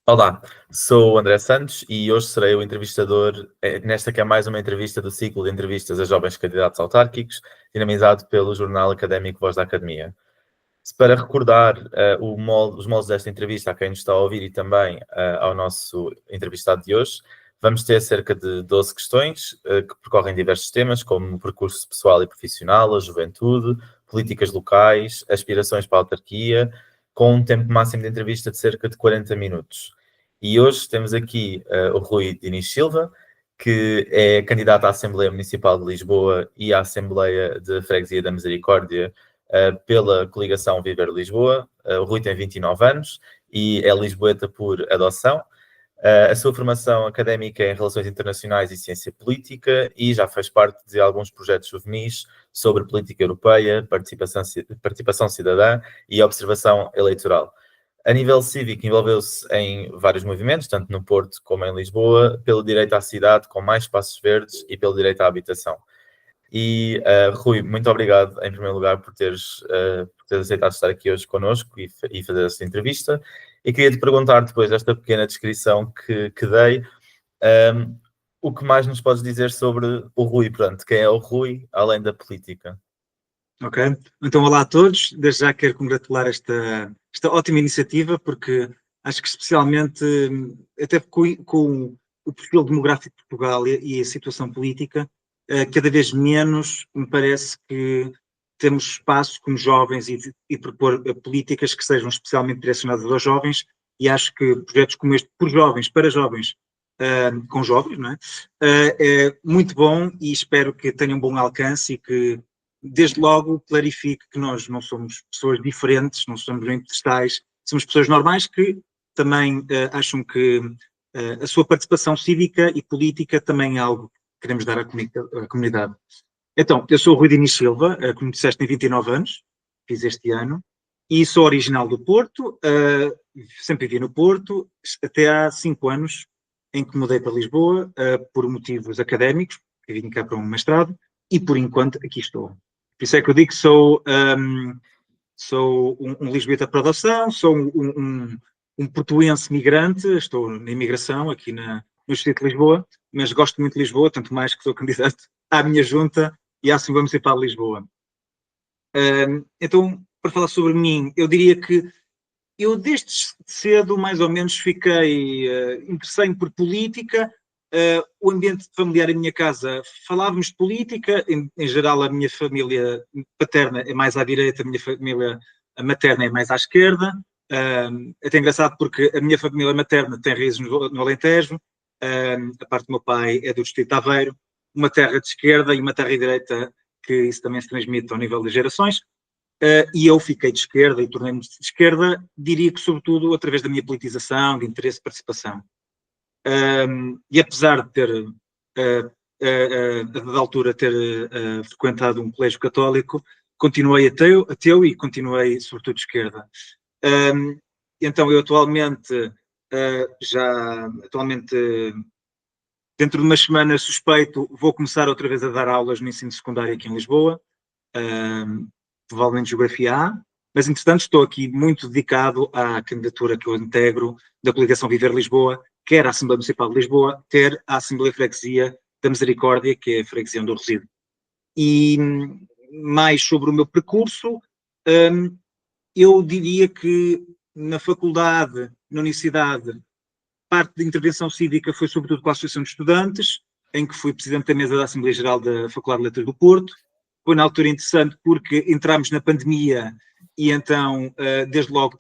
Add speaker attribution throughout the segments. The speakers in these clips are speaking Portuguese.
Speaker 1: Olá, sou o André Santos e hoje serei o entrevistador nesta que é mais uma entrevista do ciclo de entrevistas a jovens candidatos autárquicos, dinamizado pelo jornal académico Voz da Academia. Para recordar os moldes desta entrevista a quem nos está a ouvir e também ao nosso entrevistado de hoje, vamos ter cerca de 12 questões que percorrem diversos temas, como o percurso pessoal e profissional, a juventude, políticas locais, aspirações para a autarquia, com um tempo máximo de entrevista de cerca de 40 minutos. E hoje temos aqui o Rui Diniz Silva, que é candidato à Assembleia Municipal de Lisboa e à Assembleia de Freguesia da Misericórdia pela coligação Viver Lisboa. O Rui tem 29 anos e é lisboeta por adoção. A sua formação académica é em Relações Internacionais e Ciência Política e já fez parte de alguns projetos juvenis sobre política europeia, participação cidadã e observação eleitoral. A nível cívico, envolveu-se em vários movimentos, tanto no Porto como em Lisboa, pelo direito à cidade com mais espaços verdes e pelo direito à habitação. E, Rui, muito obrigado, em primeiro lugar, por teres aceitado estar aqui hoje connosco e fazer esta entrevista. E queria-te perguntar, depois desta pequena descrição que dei, o que mais nos podes dizer sobre o Rui? Portanto, quem é o Rui, além da política?
Speaker 2: Ok, então olá a todos, desde já quero congratular esta ótima iniciativa, porque acho que especialmente, até com o perfil demográfico de Portugal e a situação política, cada vez menos me parece que temos espaço como jovens e propor políticas que sejam especialmente direcionadas aos jovens, e acho que projetos como este, por jovens, para jovens, com jovens, não é? É muito bom e espero que tenha um bom alcance e que desde logo clarifique que nós não somos pessoas diferentes, não somos nem pedestais, somos pessoas normais que também acham que a sua participação cívica e política também é algo que queremos dar à comunidade. Então, eu sou o Rui Diniz Silva, como disseste, tenho 29 anos, fiz este ano, e sou original do Porto, sempre vivi no Porto, até há 5 anos em que mudei para Lisboa, por motivos académicos, que vim cá para um mestrado, e por enquanto aqui estou. Por isso é que eu digo que sou um lisboeta por adoção, sou um portuense migrante, estou na imigração aqui no Distrito de Lisboa, mas gosto muito de Lisboa, tanto mais que sou candidato à minha junta e à Assembleia Municipal de Lisboa. Então, para falar sobre mim, eu diria que eu desde cedo, mais ou menos, interessei-me por política. O ambiente familiar em minha casa, falávamos de política, em geral a minha família paterna é mais à direita, a minha família materna é mais à esquerda. É até engraçado porque a minha família materna tem raízes no Alentejo, a parte do meu pai é do distrito de Aveiro, uma terra de esquerda e uma terra de direita, que isso também se transmite ao nível das gerações. E eu fiquei de esquerda e tornei-me de esquerda, diria que sobretudo através da minha politização, de interesse e participação. E apesar de ter, a dada altura, ter frequentado um colégio católico, continuei ateu e continuei sobretudo de esquerda. Então eu atualmente, dentro de umas semanas, suspeito, vou começar outra vez a dar aulas no ensino secundário aqui em Lisboa, provavelmente Geografia A, mas entretanto estou aqui muito dedicado à candidatura que eu integro da coligação Viver Lisboa, quer à Assembleia Municipal de Lisboa, quer à Assembleia Freguesia da Misericórdia, que é a freguesia onde eu resido. E mais sobre o meu percurso, eu diria que na faculdade, na universidade, parte da intervenção cívica foi sobretudo com a Associação de Estudantes, em que fui presidente da mesa da Assembleia Geral da Faculdade de Letras do Porto. Foi na altura interessante porque entramos na pandemia e então, desde logo,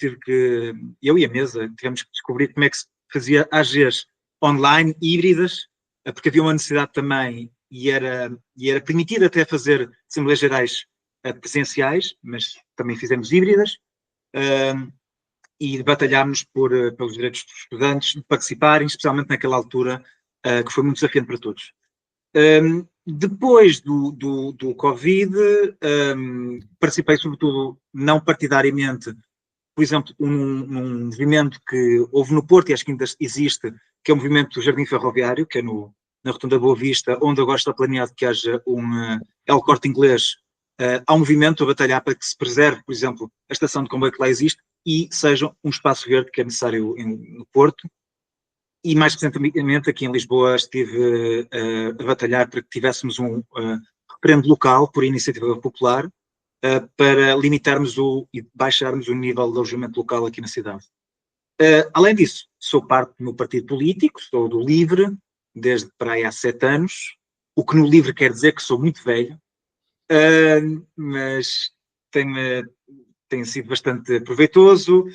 Speaker 2: eu e a mesa, tivemos que descobrir como é que se fazia AGs online, híbridas, porque havia uma necessidade também e era permitido até fazer Assembleias Gerais presenciais, mas também fizemos híbridas. E batalhámos pelos direitos dos estudantes de participarem, especialmente naquela altura, que foi muito desafiante para todos. Depois do Covid, participei sobretudo não partidariamente, por exemplo, num movimento que houve no Porto e acho que ainda existe, que é o movimento do Jardim Ferroviário, que é na Rotunda Boa Vista, onde agora está planeado que haja um El Corte Inglês. Há um movimento a batalhar para que se preserve, por exemplo, a estação de comboio que lá existe, e seja um espaço verde que é necessário no Porto. E mais recentemente aqui em Lisboa estive a batalhar para que tivéssemos um referendo local por iniciativa popular para limitarmos e baixarmos o nível de alojamento local aqui na cidade. Além disso, sou parte do meu partido político, sou do LIVRE, desde para aí há 7 anos, o que no LIVRE quer dizer que sou muito velho, mas tem sido bastante proveitoso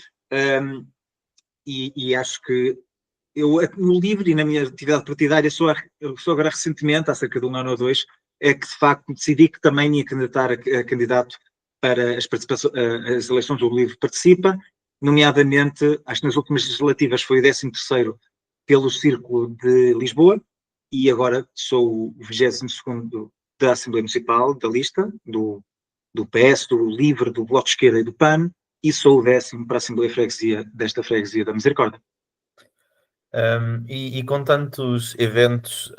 Speaker 2: e acho que eu, no LIVRE e na minha atividade partidária, só agora recentemente, há cerca de 1 ano ou 2, é que de facto decidi que também ia candidatar a candidato para as eleições do LIVRE participa, nomeadamente, acho que nas últimas legislativas foi o 13º pelo Círculo de Lisboa, e agora sou o 22º da Assembleia Municipal, da lista, do PS, do LIVRE, do Bloco de Esquerda e do PAN, e sou o 10º para a Assembleia Freguesia desta Freguesia da Misericórdia.
Speaker 1: E com tantos eventos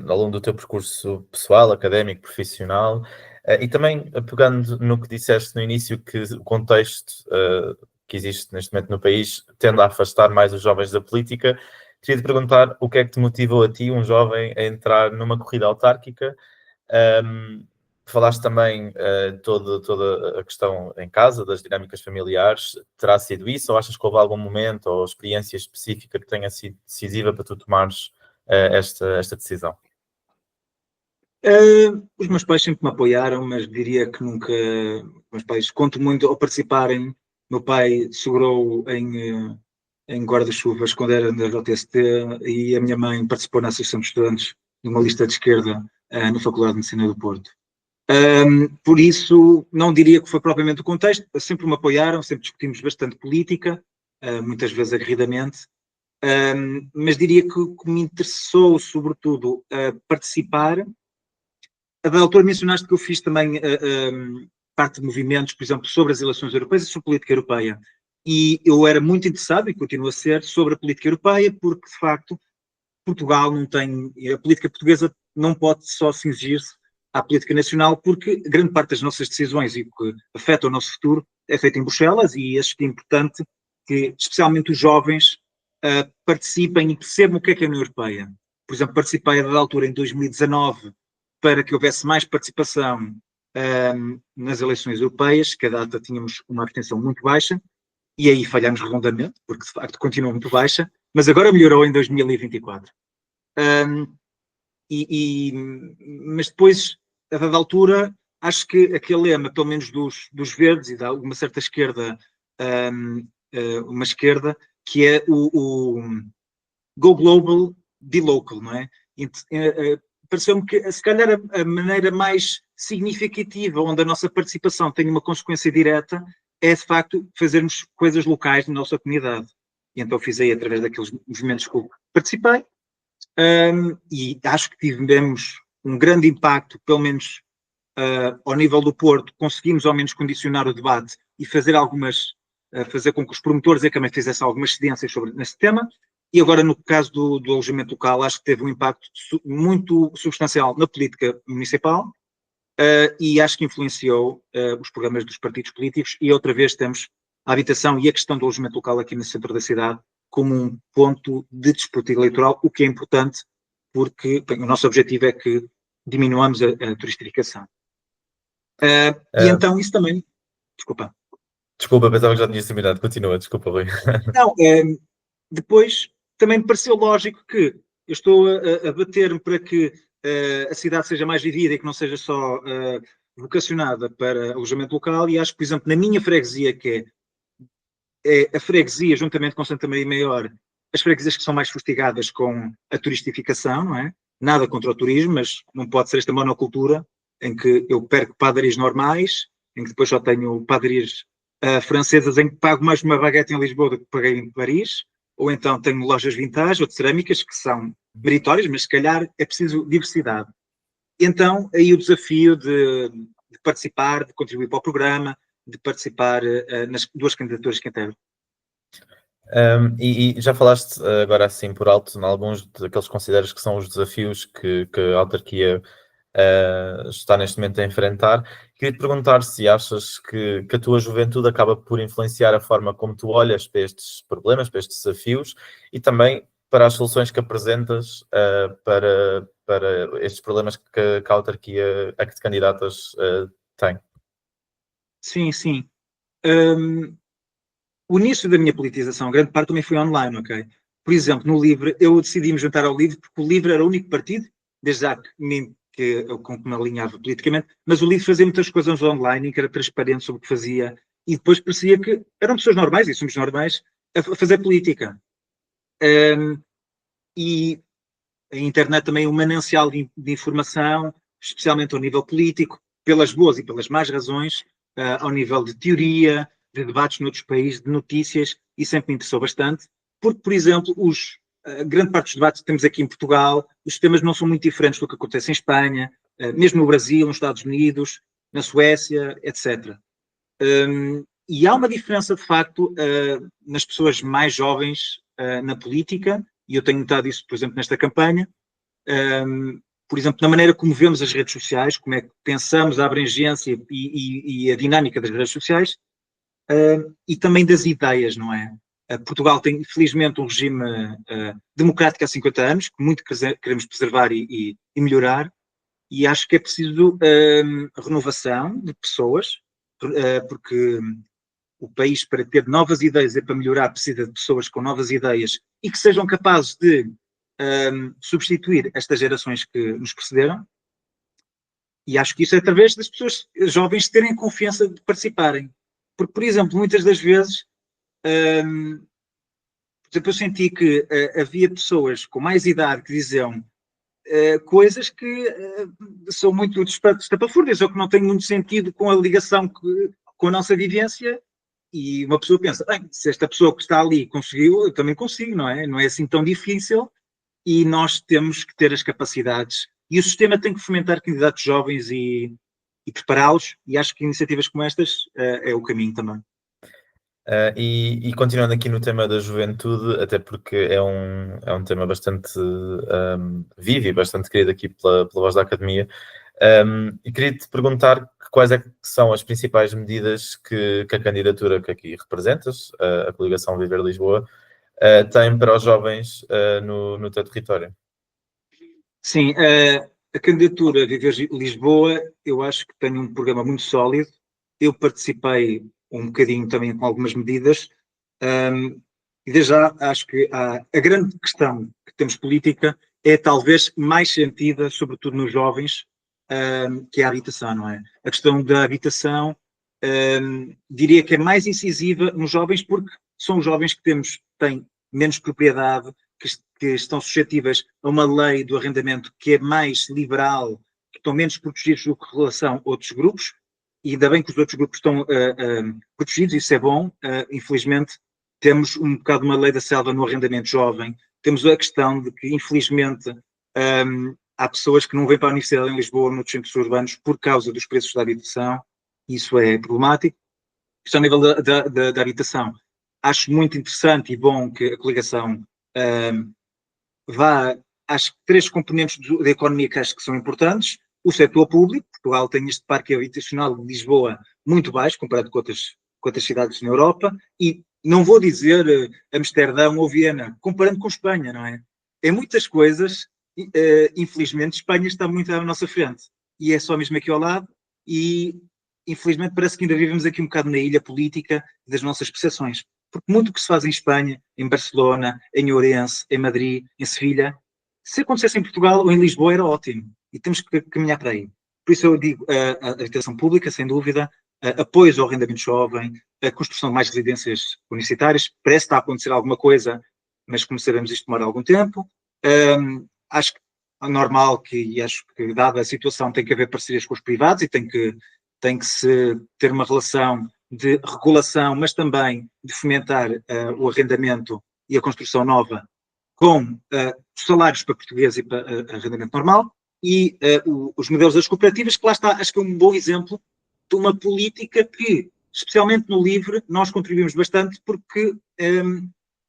Speaker 1: ao longo do teu percurso pessoal, académico, profissional, e também pegando no que disseste no início, que o contexto que existe neste momento no país tende a afastar mais os jovens da política, queria te perguntar o que é que te motivou a ti, um jovem, a entrar numa corrida autárquica? Falaste também toda a questão em casa, das dinâmicas familiares. Terá sido isso ou achas que houve algum momento ou experiência específica que tenha sido decisiva para tu tomares esta decisão?
Speaker 2: Os meus pais sempre me apoiaram, mas diria que nunca... Os meus pais conto muito ao participarem. Meu pai segurou em guarda-chuvas quando era na JST e a minha mãe participou na Associação de Estudantes de uma lista de esquerda na Faculdade de Medicina do Porto. Por isso, não diria que foi propriamente o contexto, sempre me apoiaram, sempre discutimos bastante política, muitas vezes aguerridamente, mas diria que me interessou, sobretudo, participar. A da altura mencionaste que eu fiz também parte de movimentos, por exemplo, sobre as eleições europeias e sobre a política europeia. E eu era muito interessado, e continuo a ser, sobre a política europeia, porque, de facto, Portugal não tem... A política portuguesa não pode só cingir-se à política nacional, porque grande parte das nossas decisões e que afeta o nosso futuro é feita em Bruxelas, e acho que é importante que, especialmente os jovens, participem e percebam o que é a União Europeia. Por exemplo, participei da altura em 2019 para que houvesse mais participação nas eleições europeias, que a data tínhamos uma abstenção muito baixa, e aí falhamos redondamente, porque de facto continua muito baixa, mas agora melhorou em 2024. Mas depois, a dada altura, acho que aquele lema, pelo menos dos verdes e de uma certa esquerda, uma esquerda, que é o Go Global, Be Local, não é? Pareceu-me que, se calhar, a maneira mais significativa onde a nossa participação tem uma consequência direta é, de facto, fazermos coisas locais na nossa comunidade. E então fiz aí, através daqueles movimentos que eu participei, e acho que tivemos um grande impacto, pelo menos ao nível do Porto, conseguimos ao menos condicionar o debate e fazer com que os promotores também fizessem algumas cedências nesse tema. E agora, no caso do alojamento local, acho que teve um impacto muito substancial na política municipal e acho que influenciou os programas dos partidos políticos. E outra vez temos a habitação e a questão do alojamento local aqui no centro da cidade como um ponto de disputa eleitoral, o que é importante, porque o nosso objetivo é que diminuamos a turistificação. E então isso também... Desculpa.
Speaker 1: Desculpa, pensava que já tinha terminado. Continua, desculpa, Rui.
Speaker 2: Não, depois também me pareceu lógico que eu estou a bater-me para que a cidade seja mais vivida e que não seja só vocacionada para alojamento local, e acho que, por exemplo, na minha freguesia, que é a freguesia, juntamente com Santa Maria Maior, as freguesias que são mais fustigadas com a turistificação, não é? Nada contra o turismo, mas não pode ser esta monocultura em que eu perco padarias normais, em que depois só tenho padarias francesas em que pago mais uma baguete em Lisboa do que paguei em Paris, ou então tenho lojas vintage ou de cerâmicas que são meritórias, mas se calhar é preciso diversidade. Então, aí o desafio de participar, de contribuir para o programa, de participar nas 2 candidaturas que integro.
Speaker 1: E já falaste agora assim por alto em alguns daqueles que consideras que são os desafios que a autarquia está neste momento a enfrentar. Queria te perguntar se achas que a tua juventude acaba por influenciar a forma como tu olhas para estes problemas, para estes desafios e também para as soluções que apresentas para estes problemas que a autarquia a que te candidatas tem.
Speaker 2: Sim, sim. O início da minha politização, grande parte também foi online, ok? Por exemplo, no LIVRE, eu decidi me juntar ao LIVRE porque o LIVRE era o único partido, desde já que eu com que me alinhava politicamente, mas o LIVRE fazia muitas coisas online, em que era transparente sobre o que fazia, e depois parecia que eram pessoas normais, e somos normais, a fazer política. E a internet também é um manancial de informação, especialmente ao nível político, pelas boas e pelas más razões, ao nível de teoria, de debates noutros países, de notícias, e sempre me interessou bastante, porque, por exemplo, grande parte dos debates que temos aqui em Portugal, os temas não são muito diferentes do que acontece em Espanha, mesmo no Brasil, nos Estados Unidos, na Suécia, etc. E há uma diferença, de facto, nas pessoas mais jovens na política, e eu tenho notado isso, por exemplo, nesta campanha, por exemplo, na maneira como vemos as redes sociais, como é que pensamos a abrangência e a dinâmica das redes sociais, e também das ideias, não é? Portugal tem, felizmente, um regime democrático há 50 anos, que muito queremos preservar e melhorar, e acho que é preciso renovação de pessoas, porque o país, para ter novas ideias e para melhorar, precisa de pessoas com novas ideias e que sejam capazes de substituir estas gerações que nos precederam. E acho que isso é através das pessoas jovens terem confiança de participarem. Porque, por exemplo, muitas das vezes, por exemplo, eu senti que havia pessoas com mais idade que diziam coisas que são muito estapafúrdias ou que não têm muito sentido com a ligação com a nossa vivência. E uma pessoa pensa, se esta pessoa que está ali conseguiu, eu também consigo, não é? Não é assim tão difícil, e nós temos que ter as capacidades. E o sistema tem que fomentar candidatos jovens e prepará-los, e acho que iniciativas como estas é o caminho também.
Speaker 1: E continuando aqui no tema da juventude, até porque é um tema bastante vivo e bastante querido aqui pela Voz da Academia, e queria-te perguntar quais é que são as principais medidas que a candidatura que aqui representas, a coligação Viver Lisboa, tem para os jovens no teu território.
Speaker 2: Sim, a candidatura Viver Lisboa, eu acho que tem um programa muito sólido. Eu participei um bocadinho também com algumas medidas, e desde já acho que a grande questão que temos política é talvez mais sentida, sobretudo nos jovens, que é a habitação, não é? A questão da habitação, diria que é mais incisiva nos jovens, porque são os jovens que têm menos propriedade, que estão suscetíveis a uma lei do arrendamento que é mais liberal, que estão menos protegidos do que em relação a outros grupos, e ainda bem que os outros grupos estão protegidos, isso é bom. Infelizmente, temos um bocado uma lei da selva no arrendamento jovem, temos a questão de que, infelizmente, há pessoas que não vêm para a Universidade em Lisboa, noutros centros urbanos, por causa dos preços da habitação. Isso é problemático. Isto ao nível da habitação. Acho muito interessante e bom que a coligação vá às 3 componentes da economia que acho que são importantes. O setor público. Portugal tem este parque habitacional de Lisboa muito baixo, comparado com outras cidades na Europa, e não vou dizer Amsterdão ou Viena, comparando com Espanha, não é? Em muitas coisas, infelizmente, Espanha está muito à nossa frente, e é só mesmo aqui ao lado, e infelizmente parece que ainda vivemos aqui um bocado na ilha política das nossas percepções, porque muito o que se faz em Espanha, em Barcelona, em Ourense, em Madrid, em Sevilha, se acontecesse em Portugal ou em Lisboa era ótimo, e temos que caminhar para aí. Por isso eu digo, a habitação pública, sem dúvida, apoios ao arrendamento jovem, a construção de mais residências universitárias, parece que está a acontecer alguma coisa, mas como sabemos isto demora algum tempo. Acho que é normal e acho que, dada a situação, tem que haver parcerias com os privados e tem que se ter uma relação de regulação, mas também de fomentar o arrendamento e a construção nova com salários para portugueses e para arrendamento normal, e os modelos das cooperativas, que lá está, acho que é um bom exemplo de uma política que, especialmente no LIVRE, nós contribuímos bastante, porque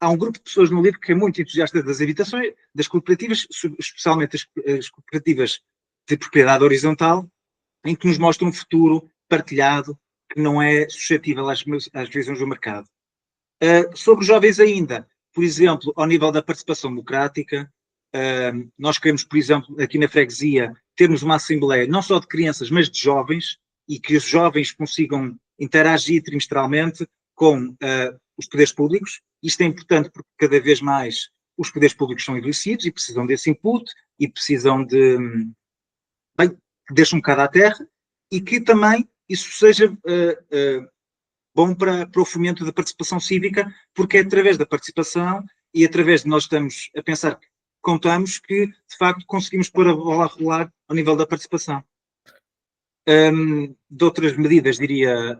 Speaker 2: há um grupo de pessoas no LIVRE que é muito entusiasta das habitações, das cooperativas, especialmente as cooperativas de propriedade horizontal, em que nos mostra um futuro partilhado que não é suscetível às visões do mercado. Sobre os jovens ainda, por exemplo, ao nível da participação democrática, nós queremos, por exemplo, aqui na freguesia, termos uma assembleia não só de crianças, mas de jovens, e que os jovens consigam interagir trimestralmente com os poderes públicos. Isto é importante porque cada vez mais os poderes públicos são envelhecidos e precisam desse input e precisam de, bem, que deixem um bocado à terra, e que também isso seja bom para o fomento da participação cívica, porque é através da participação e através de nós estamos a pensar que contamos que, de facto, conseguimos pôr a bola a rolar ao nível da participação. De outras medidas, diria,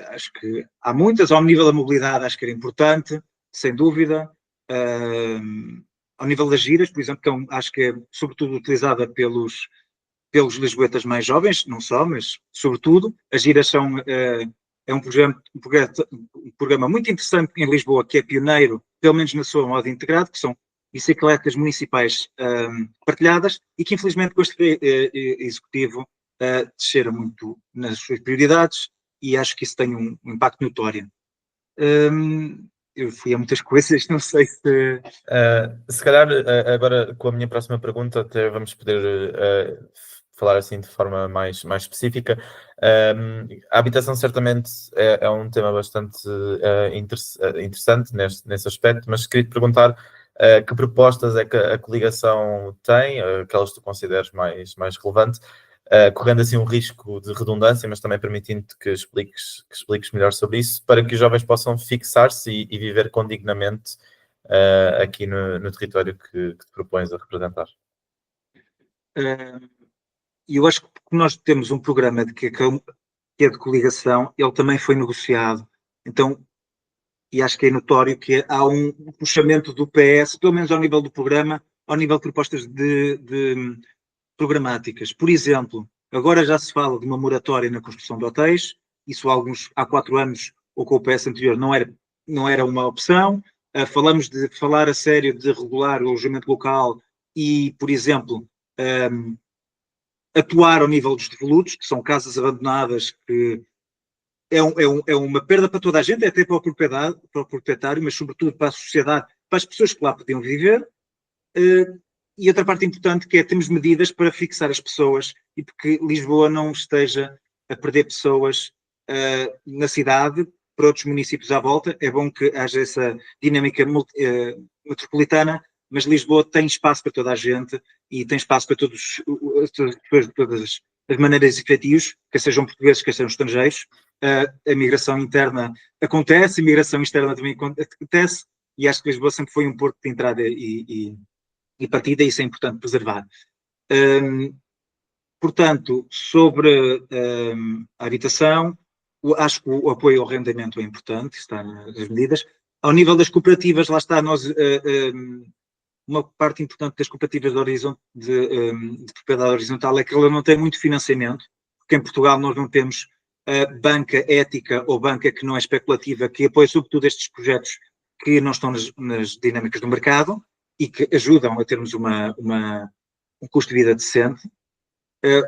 Speaker 2: acho que há muitas. Ao nível da mobilidade, acho que era importante, sem dúvida. Ao nível das giras, por exemplo, que acho que é sobretudo utilizada pelos lisboetas mais jovens, não só, mas sobretudo. As giras são é um programa muito interessante em Lisboa, que é pioneiro, pelo menos na sua moda integrado, que são bicicletas municipais partilhadas, e que infelizmente com este executivo desceram muito nas suas prioridades, e acho que isso tem um impacto notório. Eu fui a muitas coisas, não sei se...
Speaker 1: Se calhar, agora com a minha próxima pergunta, até vamos poder falar assim de forma mais específica. A habitação certamente é um tema bastante interessante nesse aspecto, mas queria te perguntar que propostas é que a coligação tem, aquelas que tu consideres mais relevantes, correndo assim um risco de redundância, mas também permitindo-te que expliques melhor sobre isso, para que os jovens possam fixar-se e viver condignamente aqui no território que te propões a representar.
Speaker 2: Eu acho que nós temos um programa que é de coligação, ele também foi negociado, então, e acho que é notório que há um puxamento do PS, pelo menos ao nível do programa, ao nível de propostas de programáticas. Por exemplo, agora já se fala de uma moratória na construção de hotéis, isso há 4 anos, ou com o PS anterior, não era uma opção. Falamos de falar a sério de regular o alojamento local e, por exemplo, atuar ao nível dos devolutos, que são casas abandonadas, que é uma perda para toda a gente, até para o proprietário, mas sobretudo para a sociedade, para as pessoas que lá podiam viver. E outra parte importante que é temos medidas para fixar as pessoas e porque Lisboa não esteja a perder pessoas na cidade para outros municípios à volta. É bom que haja essa dinâmica metropolitana, mas Lisboa tem espaço para toda a gente e tem espaço para todas as maneiras efetivas, quer sejam portugueses, quer sejam estrangeiros. A migração interna acontece, a migração externa também acontece, e acho que Lisboa sempre foi um porto de entrada e partida, e isso é importante preservar. Portanto, sobre a habitação, acho que o apoio ao arrendamento é importante, está nas medidas. Ao nível das cooperativas, lá está, uma parte importante das cooperativas de propriedade horizontal é que ela não tem muito financiamento, porque em Portugal nós não temos banca ética ou banca que não é especulativa, que apoia sobretudo estes projetos que não estão nas dinâmicas do mercado e que ajudam a termos um custo de vida decente.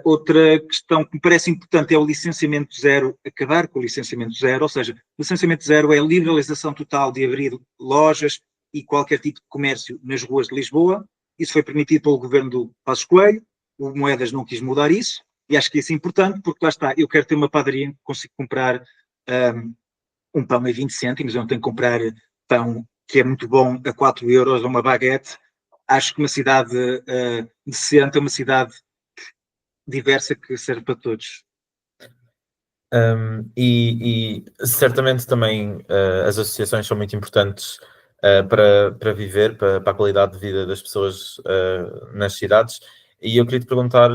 Speaker 2: Outra questão que me parece importante é o licenciamento zero, acabar com o licenciamento zero, ou seja, o licenciamento zero é a liberalização total de abrir lojas e qualquer tipo de comércio nas ruas de Lisboa. Isso foi permitido pelo governo do Passos Coelho, o Moedas não quis mudar isso, e acho que isso é importante, porque lá está, eu quero ter uma padaria, consigo comprar um pão a 20 cêntimos, eu não tenho que comprar pão que é muito bom a 4 euros, ou uma baguete. Acho que uma cidade decente é uma cidade diversa que serve para todos.
Speaker 1: E certamente também as associações são muito importantes para viver, para a qualidade de vida das pessoas nas cidades, e eu queria te perguntar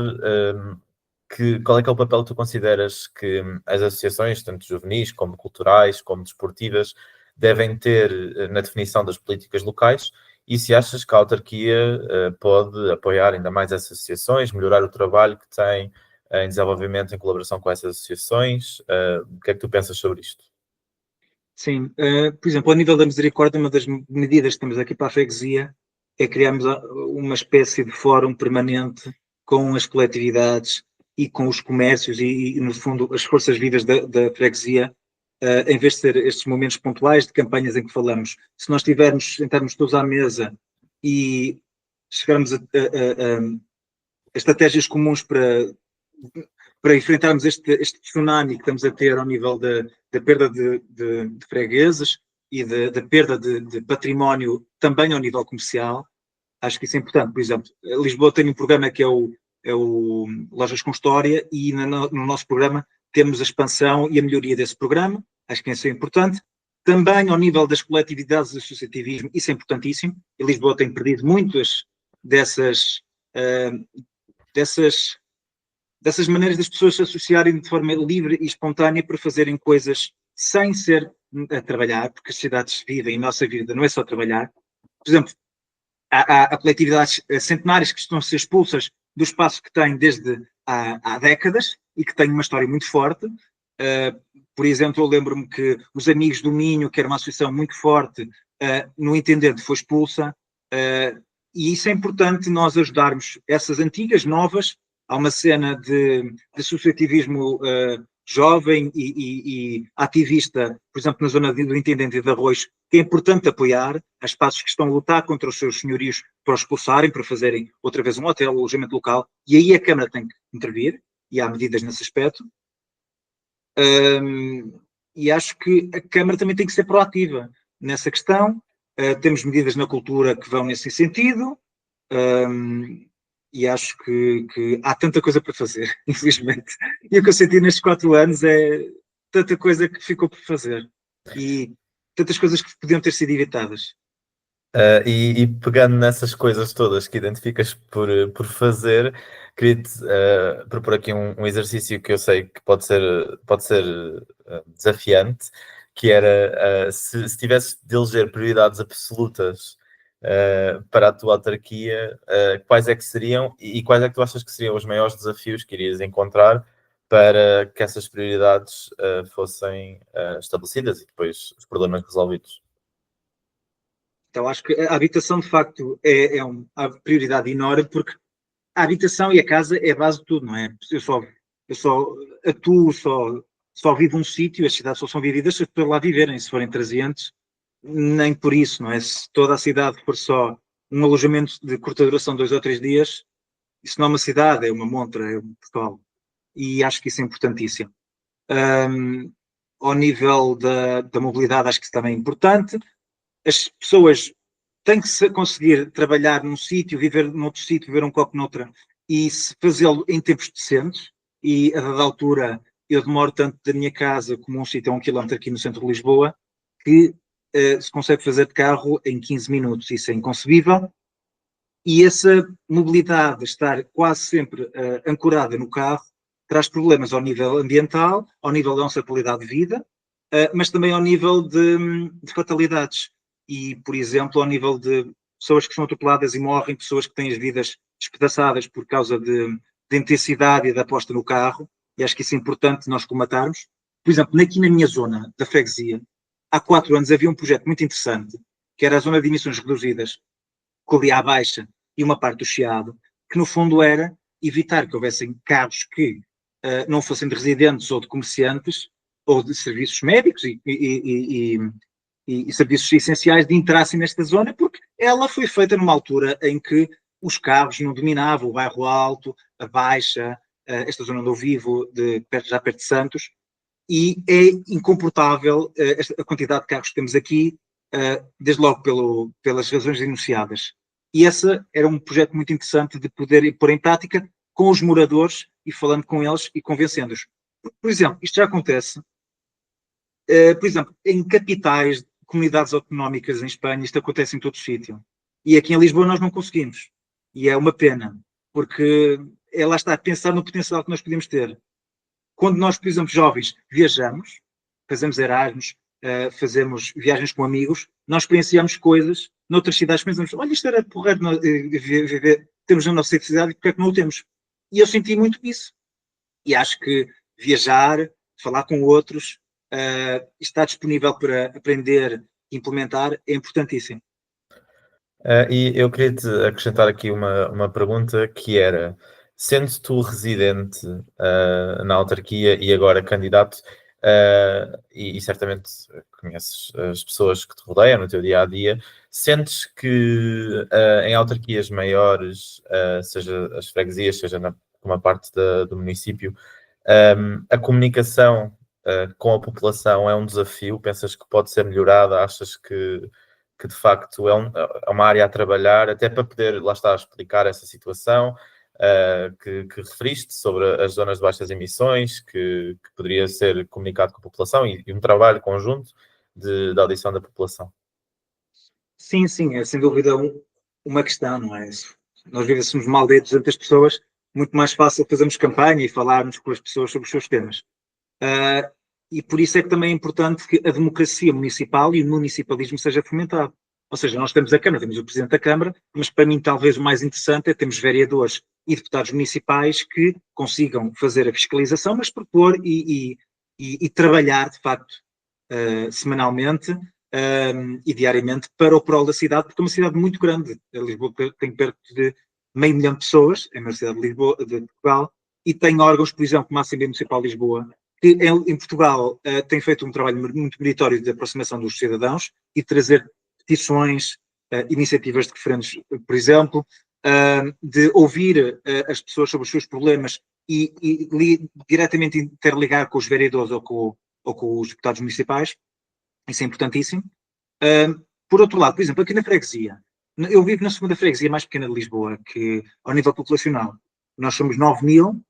Speaker 1: qual é que é o papel que tu consideras que as associações, tanto juvenis como culturais, como desportivas, devem ter na definição das políticas locais, e se achas que a autarquia pode apoiar ainda mais essas associações, melhorar o trabalho que tem em desenvolvimento em colaboração com essas associações. O que é que tu pensas sobre isto?
Speaker 2: Sim, por exemplo, ao nível da misericórdia, uma das medidas que temos aqui para a freguesia é criarmos uma espécie de fórum permanente com as coletividades e com os comércios e no fundo, as forças vivas da freguesia, em vez de ser estes momentos pontuais de campanhas em que falamos. Se nós sentarmos todos à mesa e chegarmos a estratégias comuns para enfrentarmos este tsunami que estamos a ter ao nível da perda de fregueses e da perda de património também ao nível comercial, acho que isso é importante. Por exemplo, Lisboa tem um programa que é o Lojas com História e no nosso programa temos a expansão e a melhoria desse programa, acho que isso é importante. Também ao nível das coletividades de associativismo, isso é importantíssimo, e Lisboa tem perdido muitas dessas maneiras das pessoas se associarem de forma livre e espontânea para fazerem coisas sem ser a trabalhar, porque as cidades vivem, a nossa vida não é só trabalhar. Por exemplo, há coletividades centenárias que estão a ser expulsas do espaço que têm desde há décadas e que têm uma história muito forte. Por exemplo, eu lembro-me que os Amigos do Minho, que era uma associação muito forte, no Intendente foi expulsa, e isso é importante nós ajudarmos essas antigas, novas. Há uma cena de associativismo jovem e ativista, por exemplo, na zona do Intendente e de Arroios, que é importante apoiar. Há espaços que estão a lutar contra os seus senhorios para os expulsarem, para fazerem outra vez um hotel, um alojamento local, e aí a Câmara tem que intervir, e há medidas nesse aspecto. E acho que a Câmara também tem que ser proativa nessa questão. Temos medidas na cultura que vão nesse sentido, e acho que há tanta coisa para fazer, infelizmente. E o que eu senti nestes 4 anos é tanta coisa que ficou por fazer e tantas coisas que podiam ter sido evitadas.
Speaker 1: E pegando nessas coisas todas que identificas por fazer, queria-te propor aqui um exercício que eu sei que pode ser desafiante, que era se tivesses de eleger prioridades absolutas para a tua autarquia, quais é que seriam e quais é que tu achas que seriam os maiores desafios que irias encontrar para que essas prioridades fossem estabelecidas e depois os problemas resolvidos?
Speaker 2: Então, acho que a habitação, de facto, é uma prioridade enorme, porque a habitação e a casa é a base de tudo, não é? Eu só atuo, só vivo um sítio, as cidades só são vividas se as pessoas lá viverem, se forem transeantes, nem por isso, não é? Se toda a cidade for só um alojamento de curta duração, 2 ou 3 dias, isso não é uma cidade, é uma montra, é um Portugal. E acho que isso é importantíssimo. Ao nível da mobilidade, acho que isso também é importante. As pessoas têm que conseguir trabalhar num sítio, viver noutro sítio, viver um copo noutra, e fazê-lo em tempos decentes. E a dada altura, eu demoro tanto da minha casa como um sítio a 1 quilómetro aqui no centro de Lisboa, que se consegue fazer de carro em 15 minutos. Isso é inconcebível. E essa mobilidade, estar quase sempre ancorada no carro, traz problemas ao nível ambiental, ao nível da nossa qualidade de vida, mas também ao nível de fatalidades. E, por exemplo, ao nível de pessoas que são atropeladas e morrem, pessoas que têm as vidas despedaçadas por causa da intensidade e da aposta no carro, e acho que isso é importante nós comatarmos. Por exemplo, aqui na minha zona da freguesia, há 4 anos havia um projeto muito interessante, que era a zona de emissões reduzidas, com ali à baixa e uma parte do Chiado, que no fundo era evitar que houvessem carros que não fossem de residentes ou de comerciantes, ou de serviços médicos e serviços essenciais de entrassem nesta zona, porque ela foi feita numa altura em que os carros não dominavam o bairro Alto, a Baixa, esta zona onde eu vivo, já perto de Santos, e é incomportável a quantidade de carros que temos aqui, desde logo pelas razões enunciadas. E esse era um projeto muito interessante de poder pôr em prática com os moradores e falando com eles e convencendo-os. Por exemplo, isto já acontece, por exemplo, em capitais, comunidades autonómicas em Espanha, isto acontece em todo o sítio. E aqui em Lisboa nós não conseguimos. E é uma pena, porque lá está, pensar no potencial que nós podemos ter. Quando nós, por exemplo, jovens, viajamos, fazemos Erasmus, fazemos viagens com amigos, nós experienciamos coisas noutras cidades, pensamos, olha, isto era porreiro, temos na nossa cidade e porque é que não o temos? E eu senti muito isso. E acho que viajar, falar com outros, estar disponível para aprender e implementar é importantíssimo.
Speaker 1: E eu queria-te acrescentar aqui uma pergunta que era, sendo tu residente na autarquia e agora candidato, e certamente conheces as pessoas que te rodeiam no teu dia-a-dia, sentes que em autarquias maiores, seja as freguesias, seja uma parte do município, a comunicação com a população é um desafio? Pensas que pode ser melhorada? Achas que de facto é uma área a trabalhar, até para poder, lá está, explicar essa situação que referiste sobre as zonas de baixas emissões, que poderia ser comunicado com a população e um trabalho conjunto de audição da população?
Speaker 2: Sim, sim, é sem dúvida uma questão, não é? Se nós vivêssemos uma aldeia de 200 pessoas, muito mais fácil fazermos campanha e falarmos com as pessoas sobre os seus temas. E por isso é que também é importante que a democracia municipal e o municipalismo seja fomentado. Ou seja, nós temos a Câmara, temos o Presidente da Câmara, mas para mim talvez o mais interessante é termos vereadores e deputados municipais que consigam fazer a fiscalização, mas propor e trabalhar, de facto, semanalmente e diariamente para o prol da cidade, porque é uma cidade muito grande. A Lisboa tem perto de 500.000 de pessoas, é uma cidade de Lisboa, de Portugal, e tem órgãos, por exemplo, como a Assembleia Municipal de Lisboa, que em Portugal tem feito um trabalho muito meritório de aproximação dos cidadãos e de trazer petições, iniciativas diferentes, por exemplo, de ouvir as pessoas sobre os seus problemas e diretamente interligar com os vereadores ou com os deputados municipais. Isso é importantíssimo. Por outro lado, por exemplo, aqui na freguesia, eu vivo na segunda freguesia mais pequena de Lisboa, que ao nível populacional, nós somos 9.000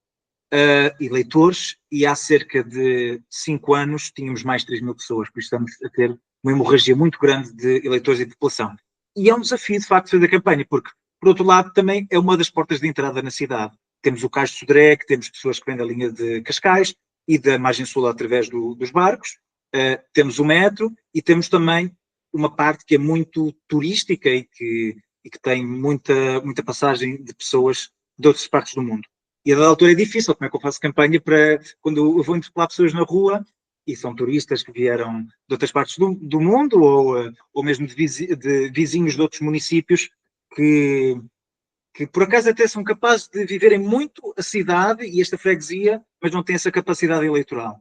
Speaker 2: eleitores e há cerca de 5 anos tínhamos mais de 3.000 pessoas, por isso estamos a ter uma hemorragia muito grande de eleitores e de população. E é um desafio, de facto, fazer a campanha, porque, por outro lado, também é uma das portas de entrada na cidade. Temos o Cais de Sodré, que temos pessoas que vêm da linha de Cascais e da margem sul através dos barcos, temos o metro e temos também uma parte que é muito turística e que tem muita passagem de pessoas de outras partes do mundo. E a dada altura é difícil, como é que eu faço campanha para, quando eu vou interpelar pessoas na rua, e são turistas que vieram de outras partes do mundo, ou mesmo de vizinhos de outros municípios, que por acaso até são capazes de viverem muito a cidade e esta freguesia, mas não têm essa capacidade eleitoral.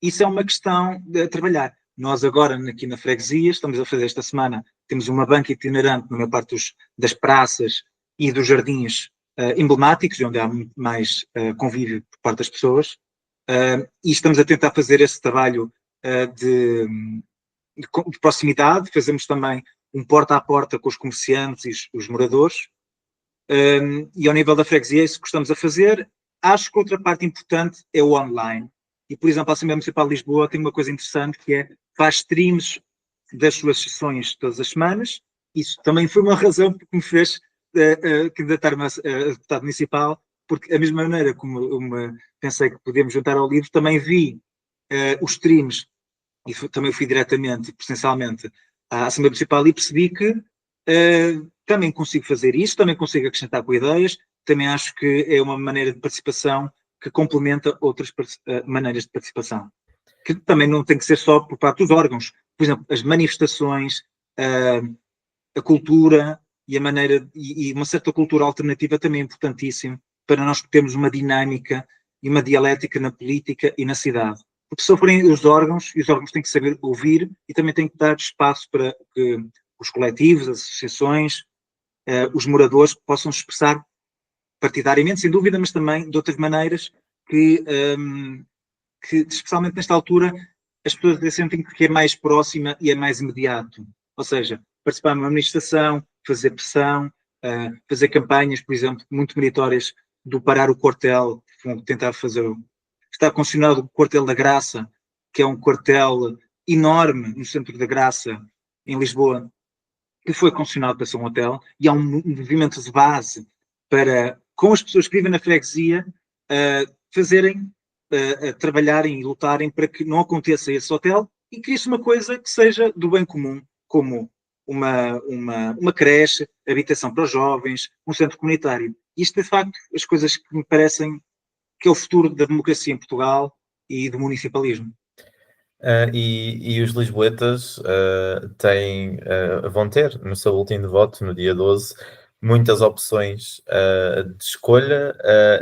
Speaker 2: Isso é uma questão de trabalhar. Nós agora, aqui na freguesia, estamos a fazer esta semana, temos uma banca itinerante na maior parte das praças e dos jardins emblemáticos, onde há muito mais convívio por parte das pessoas, e estamos a tentar fazer esse trabalho de proximidade. Fazemos também um porta a porta com os comerciantes e os moradores, e ao nível da freguesia é isso que estamos a fazer. Acho que outra parte importante é o online, e por exemplo a Assembleia Municipal de Lisboa tem uma coisa interessante que é, faz streams das suas sessões todas as semanas. Isso também foi uma razão que me fez candidatar-me a deputado municipal, porque a mesma maneira como pensei que podíamos juntar ao livro, também vi os streams e também fui diretamente e presencialmente à Assembleia Municipal e percebi que também consigo fazer isso, também consigo acrescentar com ideias, também acho que é uma maneira de participação que complementa outras maneiras de participação, que também não tem que ser só por parte dos órgãos. Por exemplo, as manifestações, a cultura e a maneira, e uma certa cultura alternativa também é importantíssimo para nós termos uma dinâmica e uma dialética na política e na cidade. Porque se forem os órgãos, e os órgãos têm que saber ouvir e também têm que dar espaço para que os coletivos, as associações, os moradores possam expressar partidariamente, sem dúvida, mas também de outras maneiras que especialmente nesta altura, as pessoas sentem que é mais próxima e é mais imediato. Ou seja, participar numa manifestação, fazer pressão, fazer campanhas, por exemplo, muito meritórias do parar o quartel, tentar fazer... Está concessionado o quartel da Graça, que é um quartel enorme no centro da Graça, em Lisboa, que foi concessionado para ser um hotel, e há um movimento de base para, com as pessoas que vivem na freguesia, trabalharem e lutarem para que não aconteça esse hotel e crie-se uma coisa que seja do bem comum, como uma creche, habitação para os jovens, um centro comunitário. Isto é, de facto, as coisas que me parecem que é o futuro da democracia em Portugal e do municipalismo.
Speaker 1: E os lisboetas vão ter no seu boletim de voto, no dia 12, muitas opções de escolha.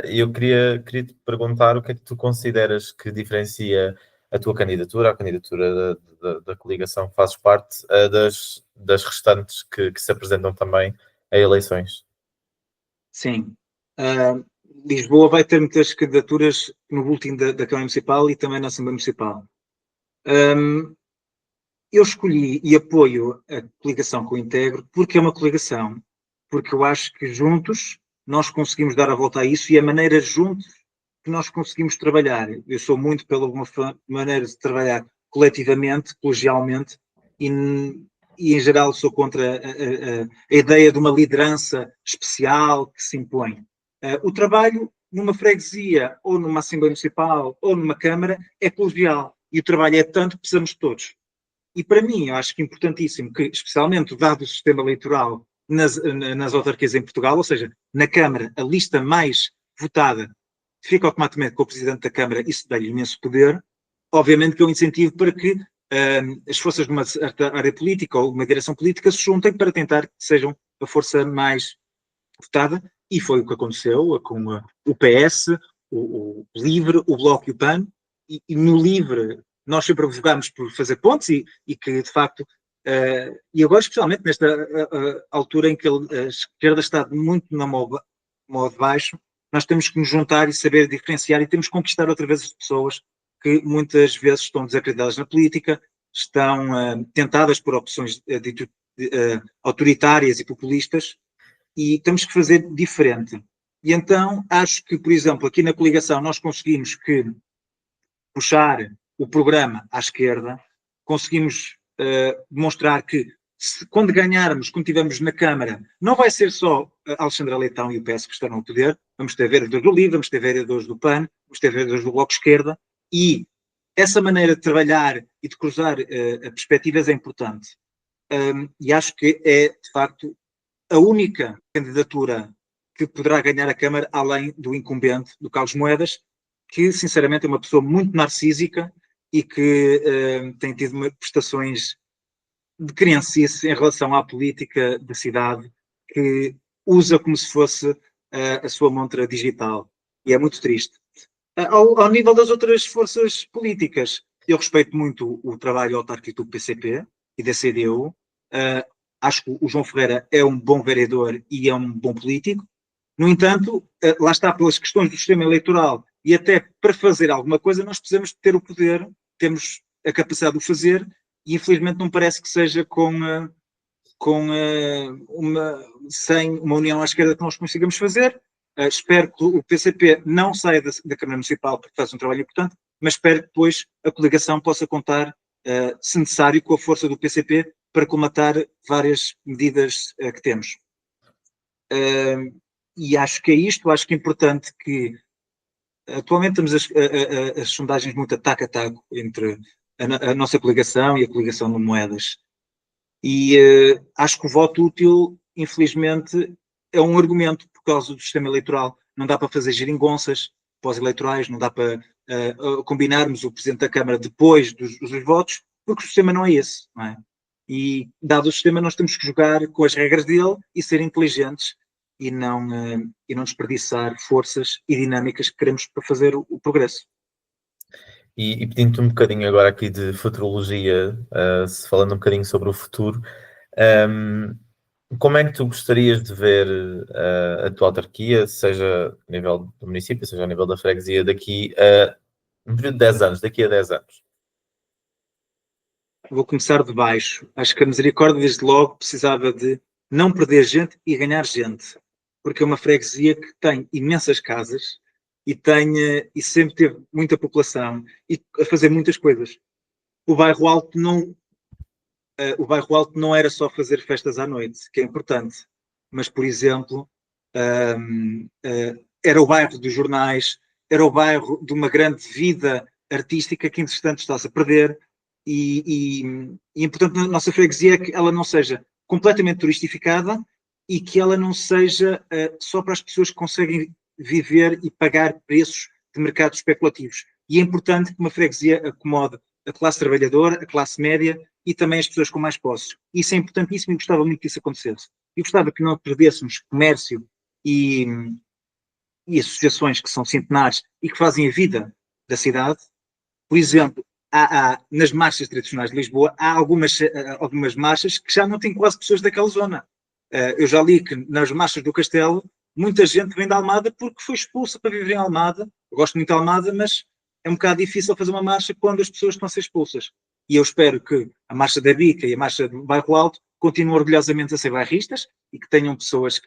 Speaker 1: E eu queria te perguntar o que é que tu consideras que diferencia a tua candidatura, a candidatura da coligação que fazes parte, das restantes que se apresentam também a eleições.
Speaker 2: Sim. Lisboa vai ter muitas candidaturas no boletim da Câmara Municipal e também na Assembleia Municipal. Eu escolhi e apoio a coligação com o Integro porque é uma coligação, porque eu acho que juntos nós conseguimos dar a volta a isso e a maneira juntos que nós conseguimos trabalhar. Eu sou muito pela uma maneira de trabalhar coletivamente, colegialmente, e em geral sou contra a ideia de uma liderança especial que se impõe. O trabalho numa freguesia, ou numa Assembleia Municipal, ou numa Câmara, é colegial. E o trabalho é tanto que precisamos de todos. E para mim, eu acho que é importantíssimo que, especialmente dado o sistema eleitoral nas autarquias em Portugal, ou seja, na Câmara, a lista mais votada fica automaticamente com o Presidente da Câmara, isso dá-lhe imenso poder. Obviamente que é um incentivo para que as forças de uma certa área política ou uma direção política se juntem para tentar que sejam a força mais votada, e foi o que aconteceu com o PS, o LIVRE, o Bloco e o PAN, e no LIVRE nós sempre advogámos por fazer pontos e que, de facto, e agora especialmente nesta altura em que a esquerda está muito na modo baixo, nós temos que nos juntar e saber diferenciar e temos que conquistar outra vez as pessoas que muitas vezes estão desacreditadas na política, estão tentadas por opções autoritárias e populistas, e temos que fazer diferente. E então acho que, por exemplo, aqui na coligação nós conseguimos puxar o programa à esquerda, conseguimos demonstrar que quando ganharmos, quando estivermos na Câmara, não vai ser só Alexandra Leitão e o PS que estarão no poder, vamos ter vereadores do LIVRE, vamos ter vereadores do PAN, vamos ter vereadores do Bloco de Esquerda, e essa maneira de trabalhar e de cruzar perspectivas é importante. E acho que é, de facto, a única candidatura que poderá ganhar a Câmara, além do incumbente, do Carlos Moedas, que, sinceramente, é uma pessoa muito narcísica e que tem tido prestações de criancice em relação à política da cidade, que usa como se fosse a sua montra digital. E é muito triste. Ao nível das outras forças políticas, eu respeito muito o trabalho autárquico do PCP e da CDU. Acho que o João Ferreira é um bom vereador e é um bom político. No entanto, lá está, pelas questões do sistema eleitoral e até para fazer alguma coisa, nós precisamos ter o poder, temos a capacidade de o fazer, e infelizmente não parece que seja sem uma união à esquerda que nós consigamos fazer. Espero que o PCP não saia da Câmara Municipal porque faz um trabalho importante, mas espero que depois a coligação possa contar, se necessário, com a força do PCP para colmatar várias medidas que temos. E acho que é isto, acho que é importante que atualmente temos as sondagens muito ataque a taco entre a nossa coligação e a coligação de Moedas. E acho que o voto útil, infelizmente, é um argumento por causa do sistema eleitoral. Não dá para fazer geringonças pós-eleitorais, não dá para combinarmos o Presidente da Câmara depois dos votos, porque o sistema não é esse, não é? E, dado o sistema, nós temos que jogar com as regras dele e ser inteligentes e não desperdiçar forças e dinâmicas que queremos para fazer o progresso.
Speaker 1: E pedindo-te um bocadinho agora aqui de futurologia, falando um bocadinho sobre o futuro, como é que tu gostarias de ver a tua autarquia, seja a nível do município, seja a nível da freguesia, daqui a um período de 10 anos, daqui a 10 anos?
Speaker 2: Vou começar de baixo. Acho que a Misericórdia, desde logo, precisava de não perder gente e ganhar gente, porque é uma freguesia que tem imensas casas e sempre teve muita população e a fazer muitas coisas. O bairro Alto não era só fazer festas à noite, que é importante, mas, por exemplo, era o bairro dos jornais, era o bairro de uma grande vida artística que, entretanto, está-se a perder. E importante na nossa freguesia é que ela não seja completamente turistificada e que ela não seja só para as pessoas que conseguem viver e pagar preços de mercados especulativos. E é importante que uma freguesia acomode a classe trabalhadora, a classe média e também as pessoas com mais posses. Isso é importantíssimo e gostava muito que isso acontecesse. Eu gostava que não perdêssemos comércio e associações que são centenares e que fazem a vida da cidade. Por exemplo, nas marchas tradicionais de Lisboa, há algumas marchas que já não têm quase pessoas daquela zona. Eu já li que nas marchas do Castelo, muita gente vem da Almada porque foi expulsa para viver em Almada. Eu gosto muito de Almada, mas é um bocado difícil fazer uma marcha quando as pessoas estão a ser expulsas. E eu espero que a marcha da Bica e a marcha do Bairro Alto continuem orgulhosamente a ser bairristas e que tenham pessoas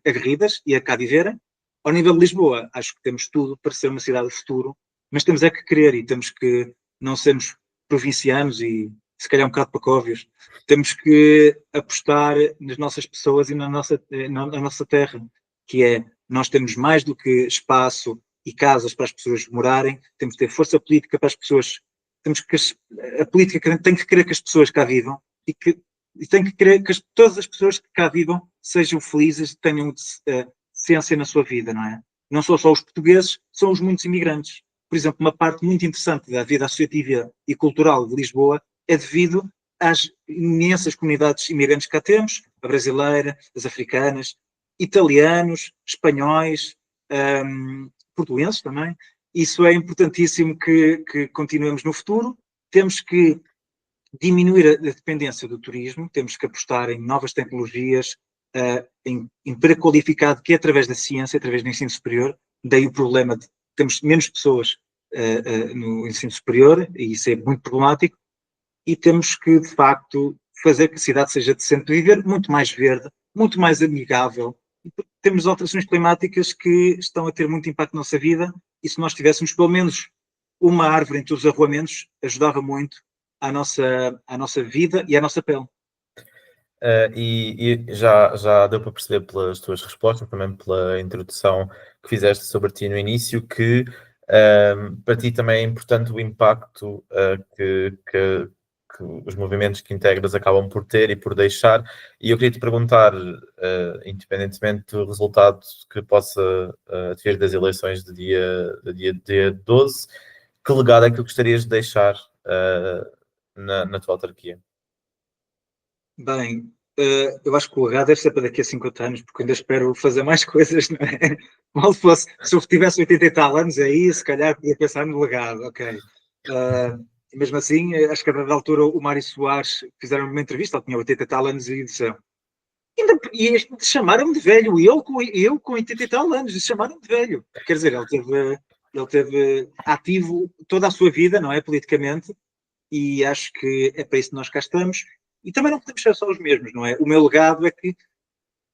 Speaker 2: aguerridas e a cá viverem. Ao nível de Lisboa, acho que temos tudo para ser uma cidade de futuro, mas temos é que querer e temos que não sermos provincianos e se calhar um bocado pacóvios. Temos que apostar nas nossas pessoas e na nossa terra, que é, nós temos mais do que espaço e casas para as pessoas morarem, temos que ter força política para as pessoas, a política tem que querer que as pessoas cá vivam e tem que querer que todas as pessoas que cá vivam sejam felizes, tenham decência na sua vida, não é? Não são só os portugueses, são os muitos imigrantes. Por exemplo, uma parte muito interessante da vida associativa e cultural de Lisboa é devido às imensas comunidades imigrantes que cá temos, a brasileira, as africanas, italianos, espanhóis, portugueses também. Isso é importantíssimo que continuemos no futuro. Temos que diminuir a dependência do turismo, temos que apostar em novas tecnologias, em emprego qualificado, que é através da ciência, através do ensino superior. Daí o problema de temos menos pessoas no ensino superior, e isso é muito problemático, e temos que, de facto, fazer que a cidade seja decente de viver, muito mais verde, muito mais amigável. Temos alterações climáticas que estão a ter muito impacto na nossa vida, e se nós tivéssemos pelo menos uma árvore em todos os arruamentos, ajudava muito à nossa vida e à nossa pele.
Speaker 1: E já deu para perceber pelas tuas respostas, também pela introdução que fizeste sobre ti no início, que para ti também é importante o impacto que os movimentos que integras acabam por ter e por deixar. E eu queria te perguntar, independentemente do resultado que possa advir das eleições do dia 12, que legado é que tu gostarias de deixar na tua autarquia?
Speaker 2: Bem, eu acho que o legado deve ser para daqui a 50 anos, porque ainda espero fazer mais coisas, não é? Mal fosse, se eu tivesse 80 e tal anos aí, se calhar podia pensar no legado, ok. Mesmo assim, acho que a dada altura o Mário Soares fizeram uma entrevista, ele tinha 80 e tal anos e disseram, e chamaram-me de velho, eu com 80 e tal anos, chamaram-me de velho. Quer dizer, ele teve ativo toda a sua vida, não é, politicamente, e acho que é para isso que nós cá estamos. E também não podemos ser só os mesmos, não é? O meu legado é que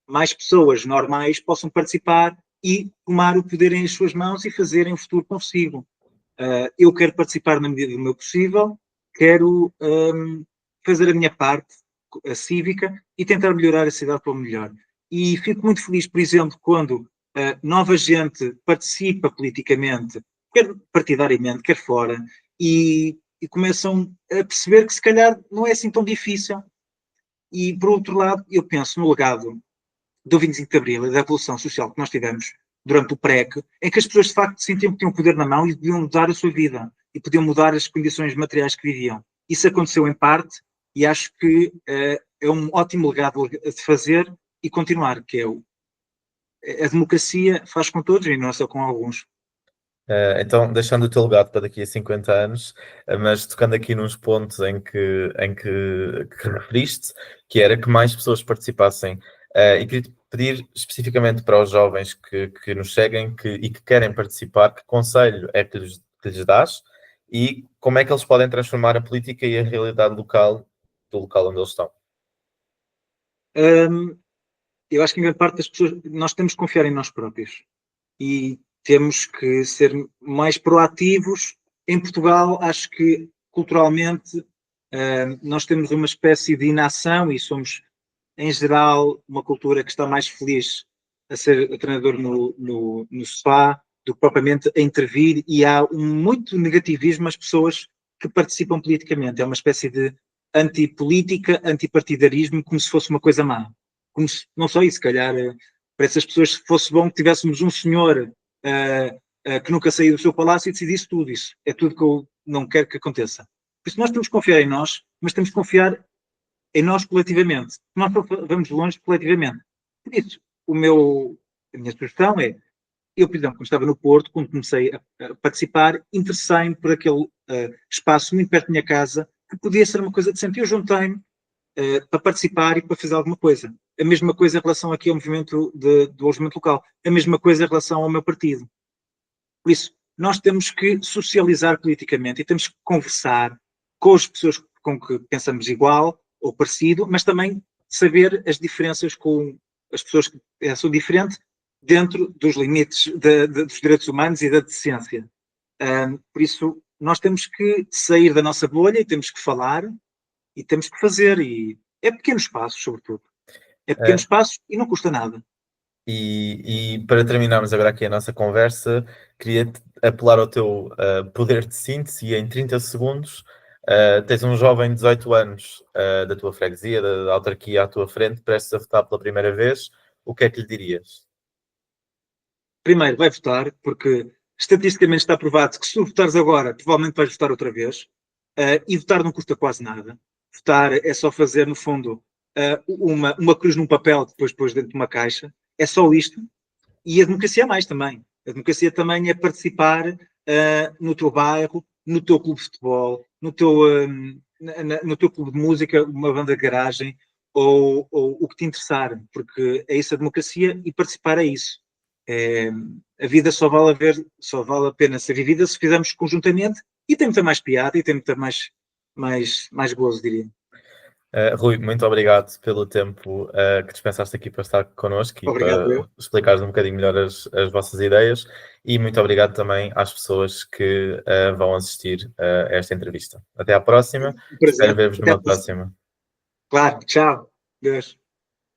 Speaker 2: mais pessoas normais possam participar e tomar o poder em suas mãos e fazerem o futuro consigo. Eu quero participar na medida do meu possível, quero fazer a minha parte a cívica e tentar melhorar a cidade para o melhor. E fico muito feliz, por exemplo, quando nova gente participa politicamente, quer partidariamente, quer fora, e começam a perceber que se calhar não é assim tão difícil. E, por outro lado, eu penso no legado do 25 de Abril e da Revolução Social que nós tivemos durante o PREC, em que as pessoas de facto sentiam que tinham poder na mão e podiam mudar a sua vida e podiam mudar as condições materiais que viviam. Isso aconteceu em parte e acho que é um ótimo legado a fazer e continuar, que é a democracia faz com todos e não é só com alguns.
Speaker 1: Então, deixando o teu legado para daqui a 50 anos, mas tocando aqui nos pontos em que referiste, que era que mais pessoas participassem. E queria-te pedir especificamente para os jovens que nos seguem e que querem participar, que conselho é que lhes dás e como é que eles podem transformar a política e a realidade local do local onde eles estão?
Speaker 2: Eu acho que em grande parte das pessoas, nós temos que confiar em nós próprios e temos que ser mais proativos. Em Portugal, acho que culturalmente nós temos uma espécie de inação e somos, em geral, uma cultura que está mais feliz a ser treinador no sofá do que propriamente a intervir, e há muito negativismo às pessoas que participam politicamente. É uma espécie de antipolítica, antipartidarismo, como se fosse uma coisa má. Como se, não só isso, se calhar, para essas pessoas, se fosse bom que tivéssemos um senhor que nunca saiu do seu palácio e decidisse tudo isso. É tudo que eu não quero que aconteça. Por isso nós temos que confiar em nós, mas temos que confiar em nós coletivamente. Nós só vamos longe coletivamente. Por isso, a minha sugestão é, eu, por exemplo, quando estava no Porto, quando comecei a participar, interessei-me por aquele espaço muito perto da minha casa, que podia ser uma coisa decente. Eu juntei-me para participar e para fazer alguma coisa. A mesma coisa em relação aqui ao movimento do alojamento local. A mesma coisa em relação ao meu partido. Por isso, nós temos que socializar politicamente e temos que conversar com as pessoas com que pensamos igual ou parecido, mas também saber as diferenças com as pessoas que pensam diferente dentro dos limites dos direitos humanos e da decência. Por isso, nós temos que sair da nossa bolha e temos que falar e temos que fazer. E é pequenos passos, sobretudo. É pequenos passos e não custa nada.
Speaker 1: E para terminarmos agora aqui a nossa conversa, queria apelar ao teu poder de síntese e em 30 segundos tens um jovem de 18 anos da tua freguesia, da autarquia à tua frente, prestes a votar pela primeira vez, o que é que lhe dirias?
Speaker 2: Primeiro, vai votar, porque estatisticamente está provado que se tu votares agora, provavelmente vais votar outra vez. E votar não custa quase nada. Votar é só fazer, no fundo, uma cruz num papel que depois pôs dentro de uma caixa. É só isto. E a democracia é mais também. A democracia também é participar no teu bairro, no teu clube de futebol, no teu clube de música, uma banda de garagem, ou o que te interessar, porque é isso a democracia e participar é isso. A vida só vale a pena ser vivida se fizermos conjuntamente e tem muita mais piada e tem muita mais gozo, diria.
Speaker 1: Rui, muito obrigado pelo tempo que dispensaste aqui para estar connosco e
Speaker 2: Obrigado,
Speaker 1: para
Speaker 2: eu.
Speaker 1: explicares um bocadinho melhor as vossas ideias, e muito obrigado também às pessoas que vão assistir a esta entrevista. Até à próxima,
Speaker 2: Um prazer.
Speaker 1: espero ver-vos
Speaker 2: Até
Speaker 1: numa
Speaker 2: a próxima.
Speaker 1: próxima.
Speaker 2: Claro, tchau. Deus.